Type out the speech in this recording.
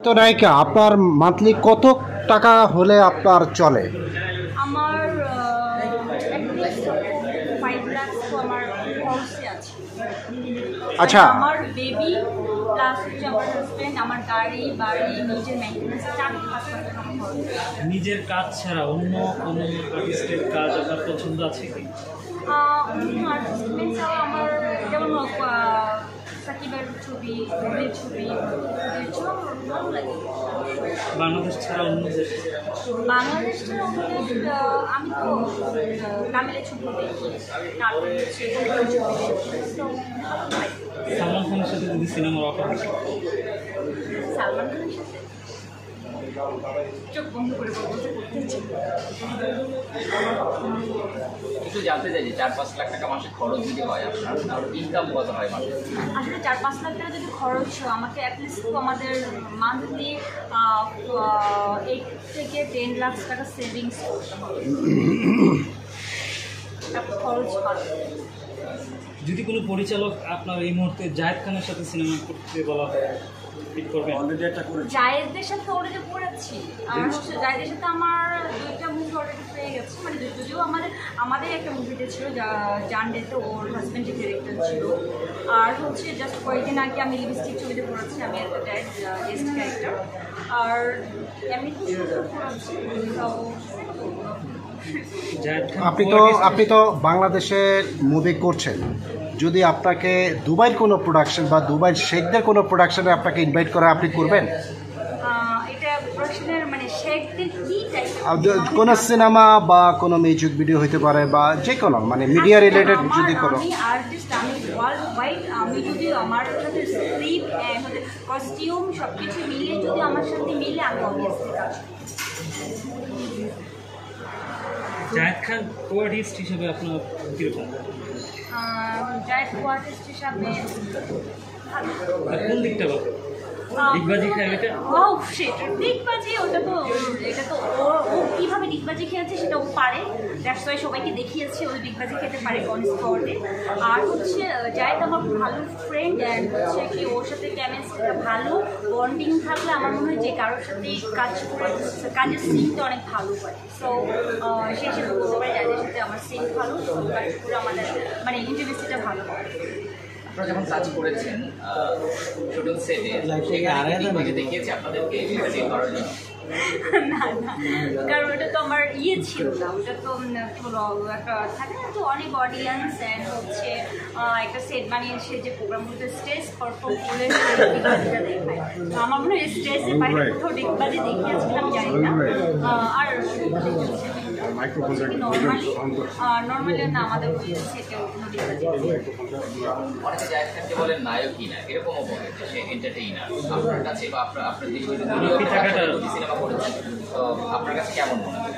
তো নায়িকা, আপনার মান্থলি কত টাকা হলে আপনার চলে? আমার 5 লাখ তো আমার খরচে আছে। আচ্ছা, আমার বেবি প্লাস হচ্ছে আমার হাজব্যান্ড, আমার গাড়ি বাড়ি নিজের মেইনটেনেন্স 4 থেকে 5 লাখ টাকা আমার খরচ। নিজের কাজ ছাড়া অন্য কোনো আর্টিস্টের কাজ আপনার পছন্দ আছে কি? অন্য আর্টিস্টমেন্ট ছাড়াও আমার যেমন হোক সাকিবের ছবি, রবির ছবি, ওদের ছবি আমার ভালো লাগে। বাংলাদেশ ছাড়া অন্য দেশ? বাংলাদেশ ছাড়া অন্য দেশ আমি তো তামিলের ছবি দেখি, তারপর হচ্ছে ছবি দেখি, তো ভালো লাগে। সালমান খানের সাথে যদি সিনেমার অফার আসে? সালমান খানের সাথে চোখ বন্ধ করে বলতে চাই। একটু জানতে চাই যে 4-5 লাখ টাকা মাসে খরচ যদি হয় আপনার, আর ইনকাম কত হয় মাসে? আসলে 4-5 লাখ টাকা যদি খরচ হয় আমাকে অ্যাটলিস্ট তো আমাদের মান্থলি 8 থেকে 10 লাখ টাকা সেভিংস করতে হবে। তারপর খরচ হয়। যদি কোনো পরিচালক আপনার এই মুহূর্তে জায়েদ খানের সাথে সিনেমা করতে বলা হয়, ঠিক করবেন? জায়েদের সাথে অলরেডি করেছি। আর হচ্ছে জায়েদের সাথে আমার 2টা মুভি অলরেডি পেয়ে গেছে, মানে যদিও আমাদের একটা মুভিতে ছিল জানডেতে ওর হাজব্যান্ডের ক্যারেক্টার ছিল। আর হচ্ছে জাস্ট কয়েকদিন আগে আমি লিপস্টিক ছবিতে করেছি, আমি একটা গেস্ট ক্যারেক্টার। আর এমনি তো করেছি। আপনি তো বাংলাদেশের মুভি করছেন, যদি আপনাকে দুবাইয়ের কোনো প্রোডাকশন বা দুবাইয়ের শেখদের কোনো প্রোডাকশনে আপনাকে ইনভাইট করে, আপনি করবেন? এটা প্রোডাকশনের মানে শেখদের কি টাইপ কোনো সিনেমা বা কোনো মিউজিক ভিডিও হতে পারে বা যে কোনো মানে মিডিয়া রিলেটেড যদি কোনো। আমি আর্টিস্ট, আমি ওয়ার্ল্ড ওয়াইড, আমি যদি আমার সাথে স্ক্রিপ্ট কস্টিউম সব কিছু মিলে যদি আমার সাথে মিলে আমি অবভিয়াসলি কাজ করি। জায়েদ খান কো-আর্টিস্ট হিসেবে আপনার কীরকম? জায়েদ কো-আর্টিস্ট হিসাবে কোন দিকটা বলতে? ডিগবাজি খায় এটা? ও শিট, ডিগবাজি এটা তো ও কীভাবে ডিগবাজি খেয়েছে সেটা ও পারে। দ্যাটস ওয়াই সবাইকে দেখিয়েছে ও ডিগবাজি খেতে পারে অন স্পটে। আর হচ্ছে জায়েদ আমার ভালো ফ্রেন্ড, অ্যান্ড হচ্ছে কি ওর সাথে কেমিস্ট্রিটা ভালো বন্ডিং থাকলে আমার মনে হয় যে কারোর সাথে কাজ করে কাজের সিনটা অনেক ভালো হয়। সো সে হিসেবে বলতে পারি জায়েদের সাথে আমার সিন ভালো, কাজ করে আমাদের মানে ইন্টারভিউটা ভালো হয়। আপনারা যখন কাজ করেছেন শুটিং সেটে, সেখানে দেখিয়েছে আপনাদেরকে করার জন্য? না না, কারণ ওটা তো আমার ছিল না, ওটা তো কি বলবো একটা থাকে না তো অনেক অডিয়েন্স অ্যান্ড হচ্ছে একটা সেট বানিয়ে সে যে প্রোগ্রামগুলোতে স্টেজ পারফর্ম করে ডিগবাজিটা দেখায়। তো আমার মনে হয় স্টেজের বাইরে কোথাও ডিগবাজি দেখিয়েছে আমি জানি না। আর নর্মালি না, আমাদের ওই সেটে কোনো ডিগবাজি অনেকে জায়েদ খানকে বলেন নায়কই না, এরকমও বলে যে সে এন্টারটেইনার। আপনার কাছে বা আপনার সিনেমা করেছেন, তো আপনার কাছে কেমন মনে হয়?